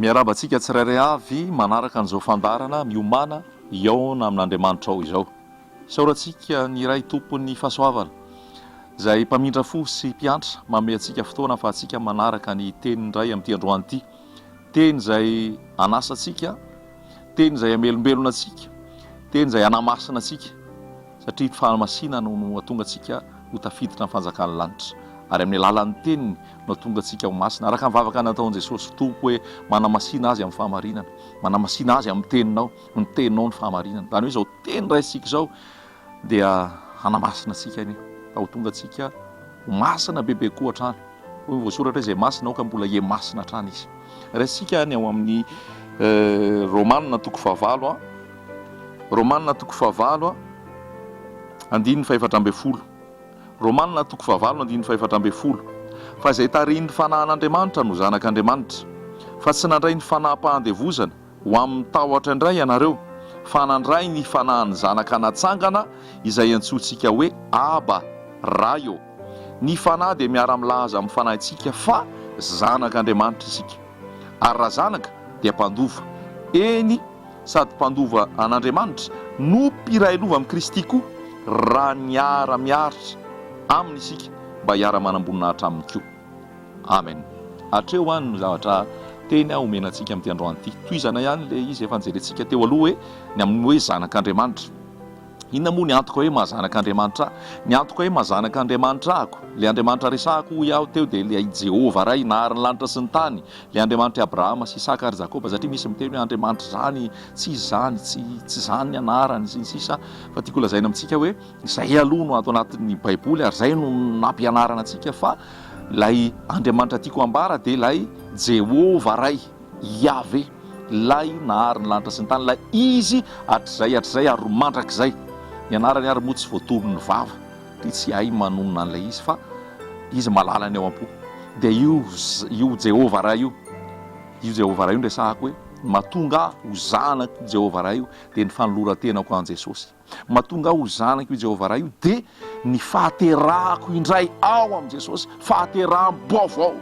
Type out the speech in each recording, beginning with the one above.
miarabantsika tsirairay avy manaraka an'izao fandarana miomana iaona amin'Andriamanitra ao izao. Saorantsika ny iray tompon'ny fahasoavana izay mpamindra fo sy mpiantra manome antsika fotoana fa antsika manaraka ny teny indray amin'ity androany ity, teny izay anasantsika, teny izay amelombelona antsika, teny izay anamasina antsika satria ny fahamasinana no atonga antsika ho tafiditra ny fanjakan'ny lanitra, ary amin'ny alalan'ny teniny no atonga antsika ho masina araka ny vavaka nataon'i Jesosy tompo hoe manamasina azy amin'ny fahamarinana, manamasina azy amin'ny teninao, ny teninao ny fahamarinana. Zany hoe izao teny raisika izao dia anamasina antsika iny, ao tonga antsika ho masina bebe koa hatrany. Hoy ny voasoratra hoe izay masina ao ka mbola ie masina hatrany izy. Raisika ny ao amin'ny Romanina toko fahavalo, Romanina toko fahavalo andininy faefatra ambin'ny folo. Romanina toko fahavalo andininy faefatra ambin'ny folo. Fa izay tarihin'ny fanahin'Andriamanitra no zanak'Andriamanitra, fa tsy nandray ny fanaham-pahandevozana ho amin'ny tahotra indray ianareo, fa nandray ny fanahin'ny zanaka natsangana izay antsointsika hoe Aba, Raio. Ny fanahy dia miara-milaza amin'ny fanahintsika fa zanak'Andriamanitra isika, ary raha zanaka dia mpandova, eny sady mpandova an'Andriamanitra no mpiray lova amin'ny Kristy koa, raha niara-miaritra aminy isika mba hiara-manam-boninahitra aminy koa. Amen. Hatreo any no zavatra teny omenantsika amin'ity androany ity. Toizana ihany le izy efa nijerentsika teo aloha hoe ny amin'ny hoe zanak'Andriamanitra. Inona moa ny antoka hoe mahazanak'Andriamanitra aho? Ny antoka hoe mahazanak'Andriamanitra ahako, le Andriamanitra resahako iaho teo dia le Jehova ray nahary ny lanitra sy ny tany, le Andriamanitra Abrahama sy Isaka ary Jakoba, satria misy miteny hoe Andriamanitra zany tsy zany, tsy zany ny anarany sy ny sisa. Fa tiako lazaina amintsika hoe izay aloha no ato anatin'ny Baiboly ary izay no nampianarana antsika fa lay Andriamanitra tiako ambara dia lay Jehova ray, Yahvé, lay nahary ny lanitra sy ny tany, lay izy hatrizay ary mandrakizay. Ny anarany ary moa tsy voatoron'ny vava, dia tsy hay manonona an'ilay izy fa izy malala ny ao am-po. Dia io Jehova ray io Jehova ray io ndresahako hoe mahatonga ho zanako Jehova ray io dia ny fanoloran-tenako an' Jesosy. Mahatonga ho zanako io Jehova ray io dia ny fahaterahako indray ao am' Jesosy, fahateraham-baovao.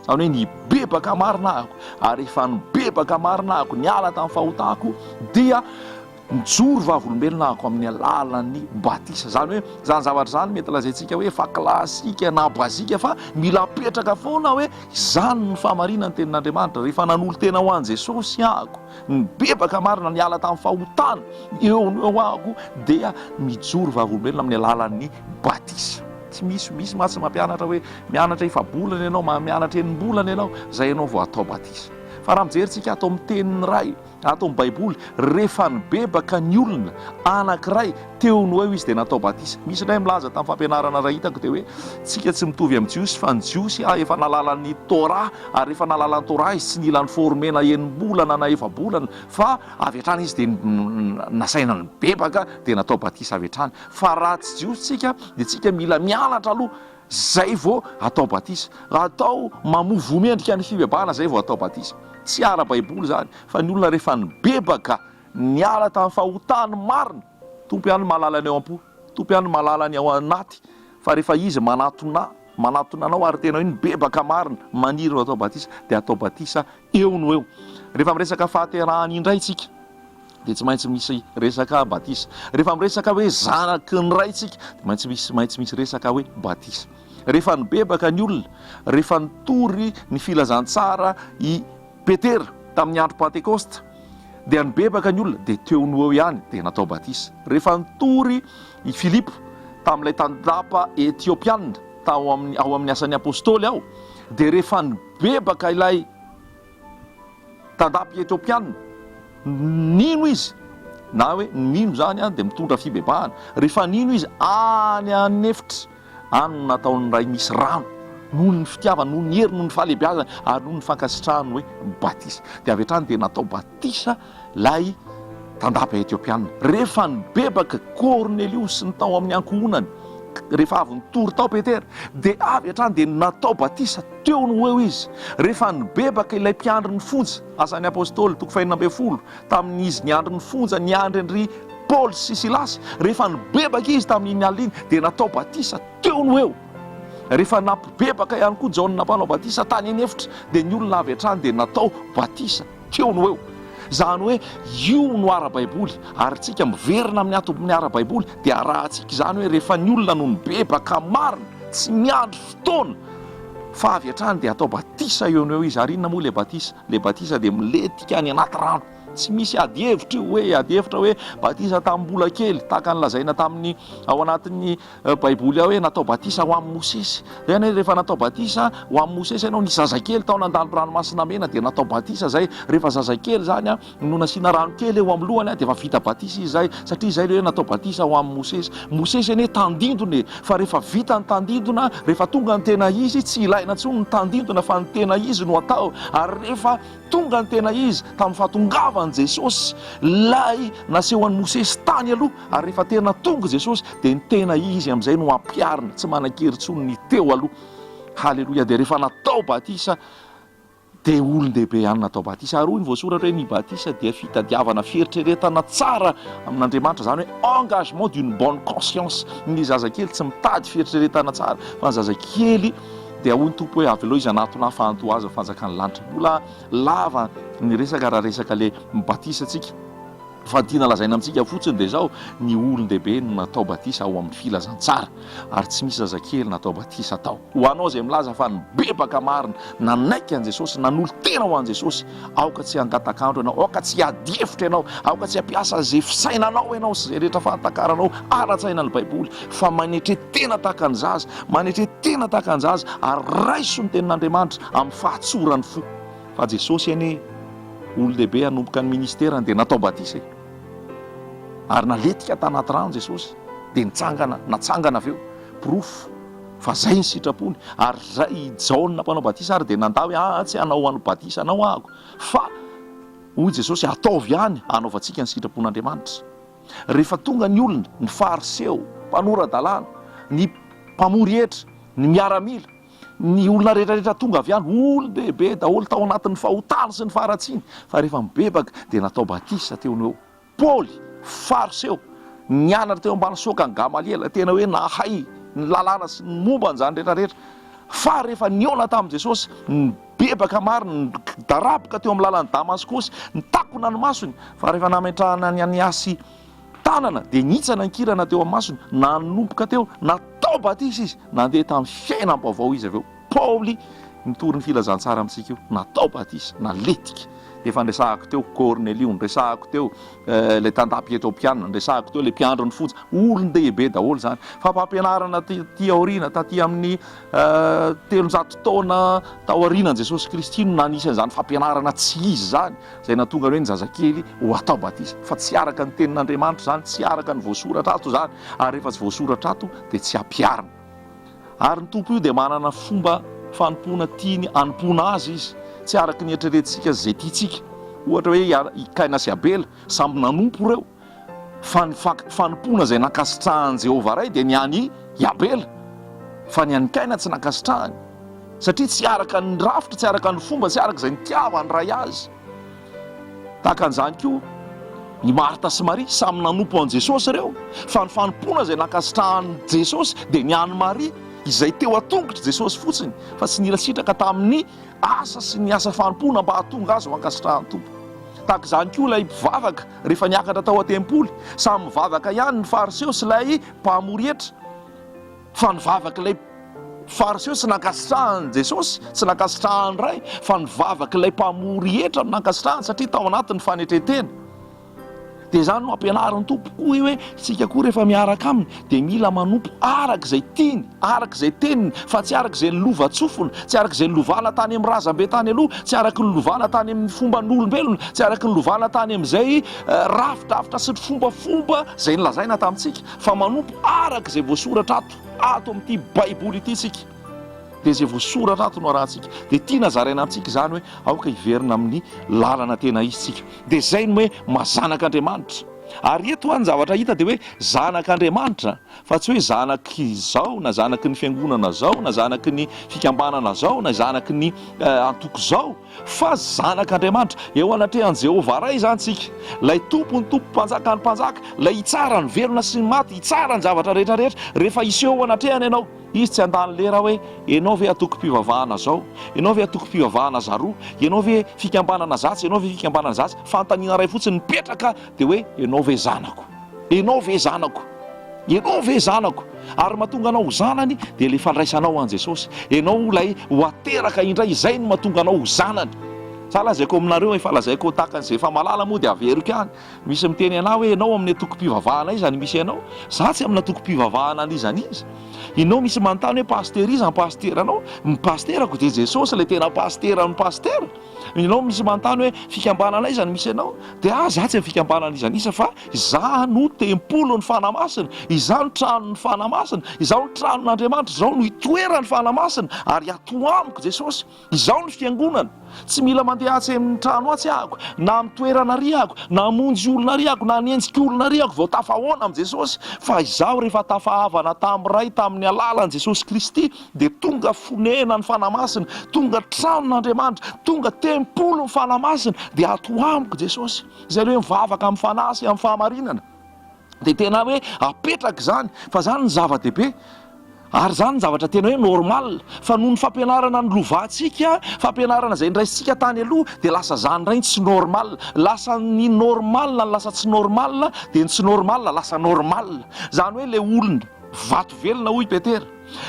Zany hoe nibebaka marina ahako, ary efa nibebaka marina ahako, niala tamin'ny fahotako dia nijoro vavolombelona ahako amin'ny alalan'ny batisa. Zany hoe zany zavatra zany mety lazaintsika hoe efa klasika na bazika fa mila apetraka foana hoe zany ny fahamarinana ny tenin'Andriamanitra. Rehefa nanolo tena ho an' Jesosy ahako, nibebaka marina, niala tamin'ny fahotana, eo ahako dia mijoro vavolombelona amin'ny alalan'ny batisa. Tsy misy matsy mampianatra hoe mianatra efa-bolana ianao, mianatra enim-bolana ianao, zay ianao vao atao batisa. Fa raha mijeritsika atao amin'ny tenin'ny ray, atao amin'ny Baiboly, rehefa nibebaka ny olona anankiray teo no eo izy dia natao batisa. Misy indray milaza tamin'ny fampianarana raha hitako dia hoe tsika tsy mitovy amin'ny Jiosy fa ny Jiosy efa nalalan'ny Torah, ary efa nalalan'ny Torah izy tsy nila ny formena enim-bolana na efa-bolana fa avy hatrany izy dia nasaina nibebaka dia natao batisa avy hatrany. Fa raha tsy Jiosy tsika dia tsika mila mianatra aloha, zay vao atao batisa. Atao mamovo mendrika ny fivavahana, zay vao atao batisa. Tsy ara-Baiboly zany, fa ny olona rehefa nibebaka niala tamin'ny fahotany marina, tompo ihany mahalala ny ao am-po, tompo ihany mahalala ny ao anaty. Fa rehefa izy manatona anao ary tena hoe nibebaka marina, maniry no atao batisa, dia atao batisa eo no eo. Rehefa miresaka fahaterahany indray tsika dia tsy maintsy misy resaka batisa. Rehefa miresaka hoe zanaky ny ray tsika dia maintsy misy resaka hoe batisa. Rehefa nibebaka ny olona, rehefa nitory ny filazantsara i Petera tamin'ny andro Pentekosta dia nibebaka ny olona dia teo no eo ihany dia natao batisa. Rehefa nitory i Filipo tamin'ilay tandapa Etiopiana ao amin'ny asan'ny apôstôly ao, dia rehefa nibebaka ilay tandapa Etiopiana, nino izy? Na hoe nino zany dia mitondra fibebahana. Rehefa nino izy? Any anefitra, any no nataon'ny ray misy rano, noho ny fitiavana, noho ny hery, noho ny fahalebiazana, ary noho ny fankasitrahany hoe batisa. Dia avy hatrany dia natao batisa lay tandapa Etiopiana. Rehefa nibebaka Kornelius ny tao amin'ny ankohonany, rehefa avy nitory tao Petera, dia avy hatrany dia natao batisa teo no eo izy. Rehefa nibebaka ilay mpiandry ny fonja, asan'ny apôstôly toko 2 tamin'izy niandry ny fonja, niandry an'ry Paoly sy Silasy, rehefa nibebaka izy tamin'iny alina dia natao batisa teo no eo. rehefa nampibebaka ihany koa Jaona mpanao batisa tany anefitra dia ny olona avy hatrany dia natao batisa teo no eo. Zany hoe io no ara-baiboly ary tsika miverina amin'ny atompon'ny ara-baiboly dia arahantsika izany hoe rehefa ny olona no mibebaka marina tsy miandry fotoana fa avy hatrany dia atao batisa eo no eo izy. Ary inona moa le batisa dia miletika any anaty rano. Tsy misy adihevitra io hoe adihevitra hoe batisa tamin'ny mbola kely tahaka ny lazaina tamin'ny ao anatin'ny baiboly ao hoe natao batisa ho amin'ny Mosesy. Zany hoe rehefa natao batisa ho amin'ny Mosesy ianao ny zazakely tao nandalo ranomasina mena dia natao batisa zay. Rehefa zazakely zany no nasiana rano kely eo amin'ny lohany dia efa vita batisa izy zay, satria zay le hoe natao batisa ho amin'ny Mosesy. Mosesy anie tandindona fa rehefa vita ny tandindona, rehefa tonga ny tena izy tsy ilaina intsony ny tandindona fa ny tena izy no atao. Ary rehefa tonga ny tena izy tamin'ny fahatongavany Jesosy lay nasehoan'ny Mosesy tany aloha, ary rehefa tena tonga Jesosy dia ny tena izy amin'izay no ampiarina, tsy manan-kery-tsony ny teo aloha. Haleloia. Dia rehefa natao batisa dia olon-dehibe ihany natao batisa. Ary hoy ny voasoratra hoe ny batisa dia fitadiavana fieritreretana tsara amin'Andriamanitra, zany hoe engagement d'une bonne conscience. Ny zazakely tsy mitady fieritreretana tsara fa ny zazakely dia hoy ny tompo hoe avy aloha izy anatona fahantoaza fanjakany lanitra. Mbola lava ny resaka raha resaka le mibatisa antsika fa tiana lazaina amintsika fotsiny dia zao ny olon-dehibe no natao batisa ao amin'ny filazantsara ary tsy misy zazakely natao batisa tao. Ho anao izay milaza fa nibebaka marina nanaiky an Jesosy, nanolo tena ho an Jesosy, aoka tsy hangatakandro ianao, aoka tsy hadefitra ianao, aoka tsy hampiasa zay fisainanao ianao sy zay rehetra fahantakaranao ara-tsaina ny baiboly, fa manetretena tahaka ny zaza, manetretena tahaka ny zaza ary raiso ny tenin'Andriamanitra amin'ny fahatsorany fo. Fa Jesosy anie olon-dehibe hanomboka ny ministerany dia natao batisa ary naletika tanaty rano Jesosy dia natsangana avy eo profo fa zay ny sitrapony. Ary zay Jaona mpanao batisa ary dia nandao hoe tsy hanao anao batisa anao ahako, fa hoy Jesosy ataovy ihany hanaovantsika ny sitrapon'Andriamanitra. Rehefa tonga ny olona, ny fariseo, mpanora-dalàna, ny mpamory hetra, ny miaramila, ny olona rehetrarehetra tonga avy ihany olon-dehibe daholo tao anatin'ny fahotana sy ny faharatsiana. Fa rehefa mibebaka dia natao batisa teo no eo. Paoly fariseo nianatra teo ambany soka ny Gamaliela, tena hoe nahay ny lalàna sy ny momba an'izany rehetrarehetra. Fa rehefa niona tamin'i Jesosy nibebaka marina, nidarabika teo amin'ny lalàn'ny Damaskosy, nitakona ny masony. Fa rehefa nametrahana ny Aniasy tanana dia nitsana ny kirana teo amin'ny masony, nanomboka teo natao batisa izy, nandeha tamin'ny fiainam-baovao izy avy eo. Paoly nitory ny filazantsara amintsika io, natao batisa, naletika. Efa nresahako teo Cornelio, nresahako teo le tandapy Etiopiana, nresahako teo le mpiandro ny fotsy, olon-dehibe daholo zany. Fa mpampianarana ty aoriana taty amin'ny 300 taona tao aorinan Jesosy Kristy no nanisan'izany fampianarana tsy izy zany, zay natonga hoe ny zazakely ho atao batisa. Fa tsy araka ny tenin'Andriamanitra zany, tsy araka ny voasoratra ato zany, ary rehefa tsy voasoratra ato dia tsy ampiarina. Ary ny tompo io dia manana fomba fanompoana tiany anompona azy izy, tsy araky ny eritreretintsika zay tiantsika. Ohatra hoe i Kaina sy Abela samby nanompo reo, fa ny fanompoana zay nakasitrahany Jehovah ray dia ny any Abela, fa ny any Kaina tsy nakasitrahany, satria tsy araka ny rafitra, tsy araka ny fomba, tsy araka izay nitiavany ray azy. Tahaka an'izany koa ny Marta sy Maria samy nanompo an Jesosy reo, fa ny fanompoana zay nakasitrahany Jesosy dia ny any Maria izay teo atongotry Jesosy fotsiny, fa tsy nila sitraka tamin'ny asa sy ny asa fanompoana mba hahatonga azy ho ankasitrahany tompo. Tahaka izany koa ilay mpivavaka rehefa niakatra tao an-tempoly, samy mivavaka ihany ny fariseo sy ilay mpamory hetra, fa nivavaka ilay fariseo sy nankasitrahany Jesosy, tsy nankasitrahany ray, fa nivavaka ilay mpamory hetra no nankasitrahany, satria tao anatin'ny fanetretena. Dia zany no ampianarin'ny tompo koa hoe sika koa rehefa miaraka aminy dia mila manompo araka izay tiany, araka izay teniny, fa tsy araka izay nilova-tsofina, tsy araka izay nilovana tany amin'ny razam-be tany aloha, tsy araka nilovana tany amin'ny fomban'olombelona, tsy araka nilovana tany amin'izay rafidrafitra sy fombafomba izay nilazaina tamintsika, fa manompo araka izay voasoratra ato amin'ity baiboly ity sika. Dia izay voasoratra ato no arahantsika. Dia tiana zaraina amintsika izany hoe aoka hiverina amin'ny lalana tena izy tsika. Dia izay no hoe mazanak'Andriamanitra. Ary eto ny zavatra hita dia hoe zanak'Andriamanitra, fa tsy hoe zanaky izao, na zanaky ny fiangonana zao, na zanaky ny fikambanana zao, na zanaky ny antoko zao, fa zanak'Andriamanitra. Eo anatrehan'i Jehovah ray zany tsika, lay tompo ny tompo, mpanjaka ny mpanjaka, lay hitsara ny velona sy ny maty, hitsara ny zavatra rehetrarehetra rehefa iseho anatrehany ianao. izy tsy andany lera hoe ianao ve atoko-pivavahana zao, ianao ve atoko-pivavahana zaroa, ianao ve fikambanana zatsy, ianao ve fikambanana zatsy, fantaniana ray fotsiny mipetraka dia hoe ianao ve zanako, ianao ve zanako, ianao ve zanako. Ary mahatonga anao ho zanany dia le fandraisanao an' Jesosy, ianao lay ho ateraka indray, izay no mahatonga anao ho zanany. Za lazaiko aminareo efa lazaiko takan'izay efa malala moa dia averiko ihany. Misy miteny anao hoe ianao amin'ny atoko-pivavahana izany misy ianao, za tsy amin'ny atoko-pivavahana an'izany izy. Ianao misy manontany hoe paster iza ny paster anao, ny pasterako dia Jesosy ilay tena pastera ny pastera. Ianao misy manontany hoe fikambanana izany misy ianao, dia za tsy amin'ny fikambanana izany isa fa za no tempolo ny fanamasina, iza no trano ny fanamasina, izao ny tranon'Andriamanitra, izao no itoerany fanamasina ary ato amiko Jesosy, izao ny fiangonana. Tsy mila mandeha atsy amin'ny trano atsy ahako, na amin'ny toerana ry ahako, na hamonjy olona ry ahako, na hanenjika olona ry ahako vao tafahoana amin'i Jesosy, fa izaho rehefa tafahavana tamin'ny ray tamin'ny alalan'i Jesosy Kristy dia tonga fonena ny fanamasina, tonga tranon'Andriamanitra, tonga tempolo ny fanamasina, dia ato amiko Jesosy. Izay hoe mivavaka amin'ny fanahy sy amin'ny fahamarinana dia tena hoe apetraka izany, fa izany ny zava-dehibe. Ary izany ny zavatra tena hoe normal, fa noho ny fampianarana ny lovatsika, fampianarana izay ndraisitsika tany aloha dia lasa izany indray tsy normal, lasa ny normal ny lasa tsy normal, dia ny tsy normal lasa normal. Izany hoe ilay olona vato velona hoy Petera,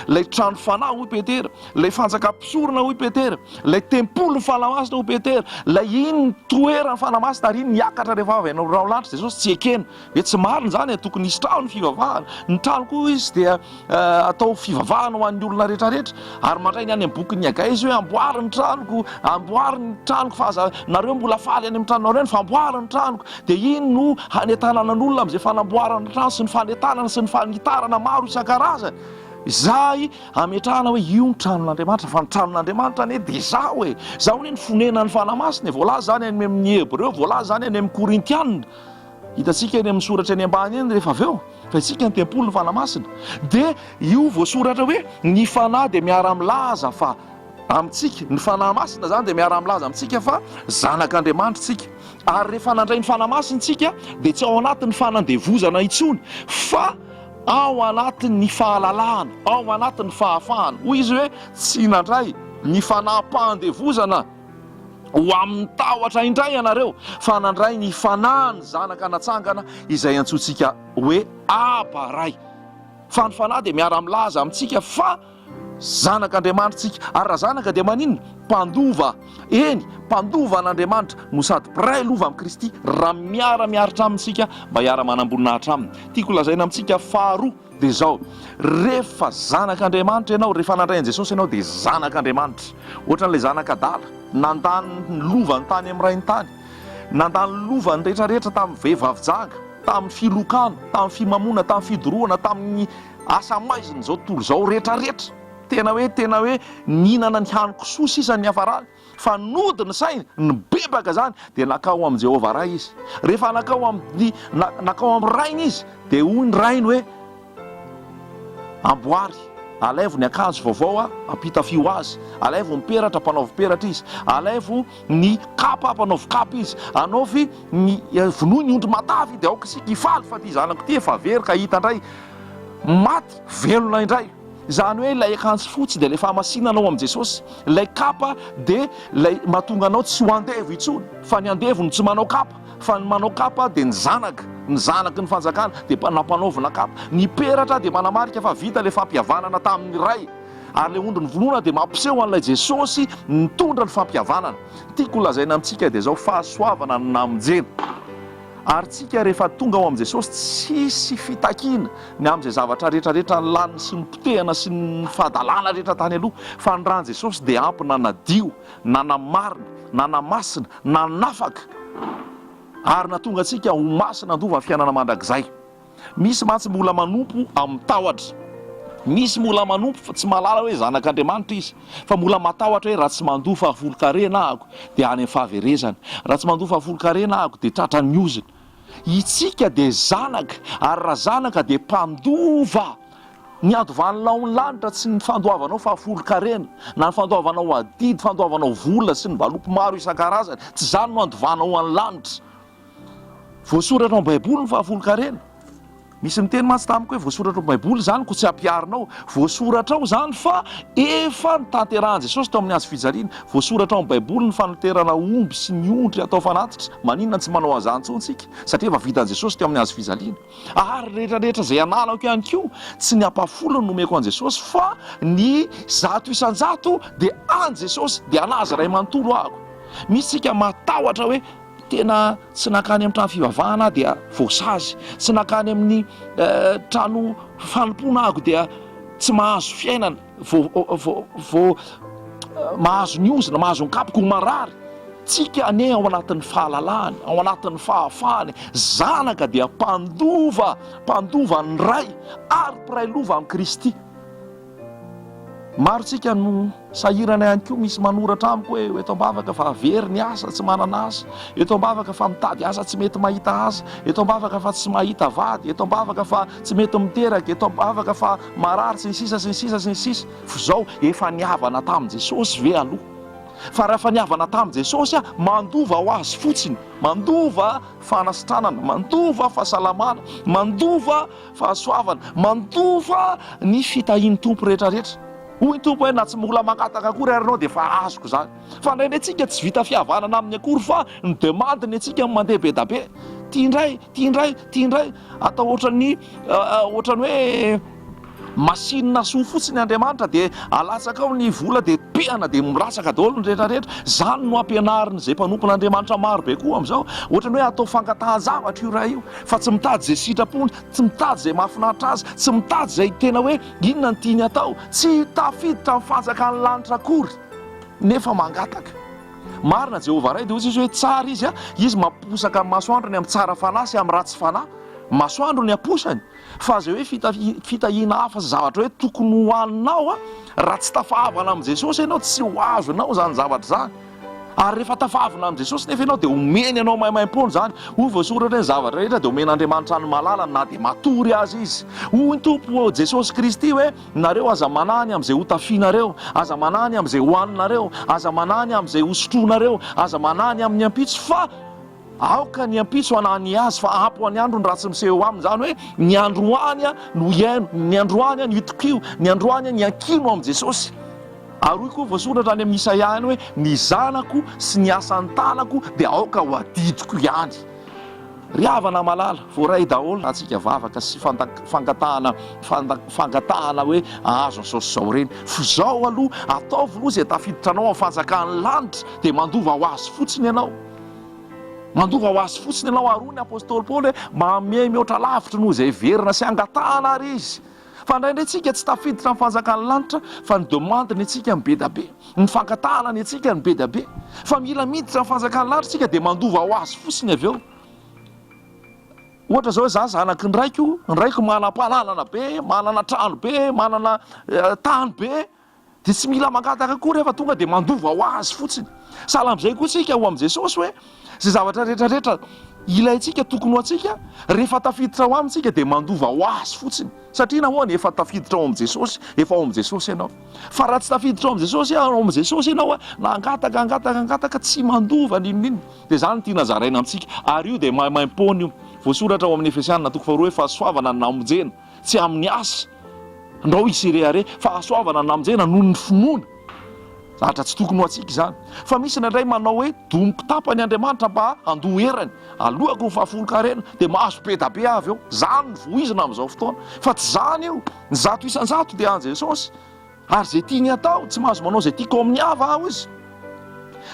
ilay trano fanahy hoy Petera, ilay fanjakam-pisorona hoy Petera, ilay tempolo ny fanamasina hoy Petera, ilay iny ny toerany fanamasina ary iny niakatra rehefa avy hanao lanitra Jesosy tsy ekena. Hoe tsy marina izany tokony hisy trano ny fivavahana, ny trano koa izy dia atao fivavahana ho an'ny olona rehetrarehetra. Ary mandray ny any amin'ny bokin'ny Hagai izy hoe amboary ny tranoko, amboary ny tranoko, fa aza nareo mbola faly any amin'ny tranonareo fa amboary ny tranoko. Dia iny no hanetanana n'olona amin'izay fanamboarana trano sy ny fanetanana sy ny fanitarana maro isan-karazany. Izay ametrahana hoe io ny tranon'Andriamanitra, fa ny tranon'Andriamanitra anie dia izao hoe izao ny fonenany fanamasina, voalaza zany any amin'ny Hebreo, voalaza zany any amin'ny Korintianina. Hitantsika eny amin'ny soratra eny ambany eny rehefa avy eo fa isika ny tempolo ny fanamasina. Dia io voasoratra hoe ny fanahy dia miara-milaza fa amintsika, ny fanahy masina zany dia miara-milaza amintsika fa zanak'Andriamanitra tsika. Ary rehefa nandray ny fanahy tsika dia tsy ao anatin'ny fanandevozana intsony, fa ao anatin'ny fahalalahana, ao anatin'ny fahafahana. Hoy izy hoe tsy nandray ny fanaham-pandevozana ho amin'ny tahotra indray ianareo, fa nandray ny fanahiny zanaka natsangana izay antsointsika hoe Aba ray. Fa ny fanahy dia miara-milaza amintsika fa zanak'Andriamanitra tsika. Ary raha zanaka dia maninona? Mpandova. Eny, mpandova an'Andriamanitra no sady mpiray lova amin'ny Kristy raha miara-miaritra amintsika mba hiara-manam-boninahitra aminy. Tiako lazaina amintsika faharoa dia izao: rehefa zanak'Andriamanitra ianao, rehefa nandray an'i Jesosy ianao dia zanak'Andriamanitra. Ohatran'ilay zanak'Adala nandany ny lovany tany amin'ny rainy tany, nandany ny lovany rehetrarehetra tamin'ny vehivavy janga, tamin'ny filokana, tamin'ny fimamona, tamin'ny fidorohana, tamin'ny asa maizina izao tontolo izao rehetrarehetra. Tena hoe nihinana ny haniko soa sisa ny hafarany, fa nody ny sainy ny bebaka zany dia nakao amin'ny Jehovah ray izy. Rehefa nakao amin'ny rainy izy dia hoy ny rainy hoe amboary, alaivo ny akanjo vaovao ampitafio azy, alaivo ny peratra mpanaovy peratra izy, alaivo ny kapa mpanaovy kapa izy, anaovy ny vonoa ny ondry matavy dia aoka sika hifaly fa ty zanako ty efa very ka hita indray maty velona indray. Izany hoe ilay akanjo fotsy dia ilay fahamasinanao amin'i Jesosy, ilay kapa dia ilay mahatonga anao tsy ho andevo intsony, fa ny andevo no tsy manao kapa, fa ny manao kapa dia ny zanaky ny fanjakana dia nampanaovina kapa. Ny peratra dia manamarika fa vita ilay fampihavanana tamin'ny ray, ary ilay ondry ny vonoana dia mampiseho an'ilay Jesosy nitondra ny fampihavanana. Tiako lazaina amintsika dia izao fahasoavana ny namonjena. Ary tsika rehefa tonga ao amin'i Jesosy tsisy fitakiana ny amin'izay zavatra rehetrarehetra ny laniny sy ny potehana sy ny fahadalàna rehetra tany aloha, fa ny ran'i Jesosy dia ampy nanadio, nanamarina, nanamasina, nanafaka, ary natonga antsika ho masina andova ny fiainana mandrakizay. Misy mantsy mbola manompo amin'ny tahotra, misy mbola manompo fa tsy mahalala hoe zanak'Andriamanitra izy, fa mbola matahotra hoe raha tsy mandofa folo-karena ahako dia any amin'ny fahaverezana, raha tsy mandofa folo-karena ahako dia tratran'ny ozina. Itsika dia zanaka, ary raha zanaka dia mpandova. Ny andovanao ny lanitra tsy ny fandoavanao fa folo-karena, na ny fandoavanao adidy, fandoavanao vola sy ny valopy maro isan-karazany, tsy zany no andovanao any lanitra. Voasoratra ao amin'ny baiboly ny fahafolo-karena. misy miteny matsy tamiko hoe voasoratra ao baiboly zany ko tsy ampiarinao, voasoratra ao zany fa efa nitanterahany Jesosy tao amin'ny hazo fijaliana. Voasoratra ao amin'ny baiboly ny fanoterana omby sy ny ondry atao fanatitra. Maninona tsy manao an'izany intsontsika satria efa vitan'i Jesosy teo amin'ny hazo fijaliana. Ary rehetrarehetra izay ananako ihany koa tsy ny ampafolony nomeko an'i Jesosy fa ny zato isan-jato dia an Jesosy dia anazy ray manontolo ahako. Misy tsika matahotra hoe tena tsy nakany amin'ny trano fivavahana dia voasazy, tsy nakany amin'ny trano fanompoana ahako dia tsy mahazo fiainana, mahazo ny ozona, mahazo ny kapoka ho marary. Tsika ane ao anatin'ny fahalalahany, ao anatin'ny fahafahany, zanaka dia mpandova ny ray ary mpiray lova amin'ny Kristy. Maro tsika no sahirana ihany koa, misy manoratra amiko hoe eto ambavaka fa very ny asa tsy manana asa, eto ambavaka fa mitady asa tsy mety mahita asa, eto ambavaka fa tsy mahita vady, eto ambavaka fa tsy mety miteraka, eto ambavaka fa marary sy ny sisa sy ny sisa sy ny sisa. Fa zao efa niavana tamin'i Jesosy ve aloha? Fa raha niavana tamin'i Jesosy mandova ho azy fotsiny, mandova fanasitranana, mandova fahasalamana, mandova fahasoavana, mandova ny fitahian'ny tompo rehetrarehetra. Hoy ny tompo hoe na tsy mbola mankataka akory ary anao dia fa azoko zany. Fa indraindray tsika tsy vita fihavanana amin'ny akory fa ny demandiny antsika mandeha be da be. Tia indray atao ohatran'ny hoe masinina soa fotsiny Andriamanitra dia alatsaka ao ny vola dia peana dia miratsaka daholo ny rehetrarehetra. Zany no ampianarin' izay mpanompon'Andriamanitra maro be koa amin'izao, ohatrany hoe atao fankatahan-javatra io raha io, fa tsy mitady izay sitrapony, tsy mitady izay mahafinaritra azy, tsy mitady izay tena hoe inona ny tiany atao, tsy tafiditra amin'ny fanjakan'ny lanitra akory nefa mangataka. Marina Jehovah ray dia ozy izy hoe tsara izy mamposaka amin'ny masoandro ny amin'ny tsara fanahy sy amin'ny ratsy fanahy. Masoandro ny aposany, fa zay hoe fitahiana hafa sy zavatra hoe tokony hohaninao raha tsy tafahavana amin'i Jesosy ianao tsy ho azonao zany zavatra zany. Ary rehefa tafahavana amin'i Jesosy nefa ianao dia omeny ianao maimaim-pony zany. Ho voasoratra ny zavatra rehetra dia omen'Andriamanitra ny malalany na dia matory azy izy. Hoy ny tompo Jesosy Kristy hoe nareo aza manany amin'izay hotafianareo, aza manany amin'izay hohaninareo, aza manany amin'izay hosotroanareo, aza manany amin'ny ampitso, fa aoka ny ampitso anany azy fa apo any andro ny ratsy miseho aminy. Zany hoe ny androany no iaino, ny androany ny itokio, ny androany ny ankino amin'i Jesosy. Ary hoy koa voasoratra any amin'ny Isaia any hoe ny zanako sy ny asan'ny tanako dia aoka ho adidiko ihany. Ry havana malala voaray daholo atsika vavaka sy fangatahana hoe ahazo Jesosy zao reny. Fa zao aloha ataovy loha izay tafiditra anao amin'ny fanjakan'ny lanitra dia mandova ho azy fotsiny ianao. Mandova ho azy fotsiny ianao. Ary hoy ny apôstôly Paoly hoe mame mihoatra lavitra noho izay verina sy angatahana ary izy. Fa indraindray tsika tsy tafiditra amin'ny fanjakan'ny lanitra fa ny demandiny antsika ny be da be, ny fangatahana ny antsika ny be da be. Fa mila miditra amin'ny fanjakan'ny lanitra tsika dia mandova ho azy fotsiny avy eo. Ohatra zao za zanaky ny raiko manam-pananana be, manana trano be, manana tany be, dia tsy mila mangataka akory rehefa tonga dia mandova ho azy fotsiny. Sahala amin'izay koa tsika ho amin'i Jesosy hoe zay zavatra rehetrarehetra ilayntsika tokony ho antsika rehefa tafiditra ho amintsika dia mandova ho azy fotsiny. Satria nahoana efa tafiditra ao amin'i Jesosy, efa ao amin'i Jesosy ianao. Fa raha tsy tafiditra ao amin'i Jesosy, ao amin'i Jesosy ianao na angataka tsy mandova ninonino. Dia zany tiana zaraina amintsika. Ary io dia maimaim-pony io. Voasoratra ao amin'ny Efesianina 4:2 hoe fahasoavana ny namonjena tsy amin'ny asa ndao isirehare, fa hasoavana ny namonjena noho ny finoana. Zatra tsy tokony ho antsika izany. Fa misy indraindray manao hoe domiko tapany Andriamanitra mba handoha herany, alohako ny fahafolo-karena dia mahazo be da be avy eo. Zany ny voizina amin'izao fotoana. Fa tsy zany io. Ny zato isan-jato dia an Jesosy. Ary zay tiany atao tsy mahazo manao zay tiako amin'ny hava aho izy.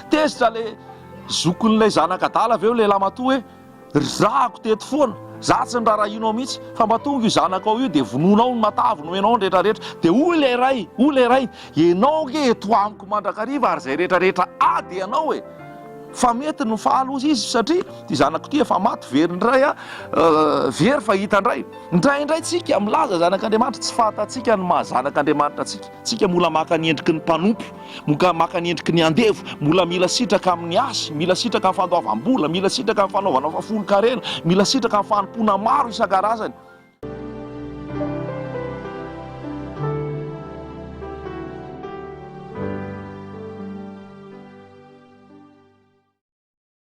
Tezitra le zokon'ilay zanakadala avy eo lehilahy matoa hoe rahako teto foana, za tsy ny rarahinao mihitsy, fa mba tonga io zanakao io dia vononao ny matavy no enao ny rehetrarehetra. Dia hoy ilay ray, ianao nge eto amiko mandrakariva ary zay rehetrarehetra ady ianao e. Fa mety no fahaloza izy satria ty zanako ty efa maty, very ndray very fa hita ndray. Indraindray tsika milaza zanak'Andriamanitra tsy fahatantsika ny mahazanak'Andriamanitra atsika. Tsika mbola maka ny endriky ny mpanompo, maka ny endriky ny andevo, mbola mila sitraka amin'ny asy, mila sitraka amin'ny fandoavam-bola, mila sitraka amin'ny fanaovana fahafolo-karena, mila sitraka amin'ny fanompoana maro isan-karazany.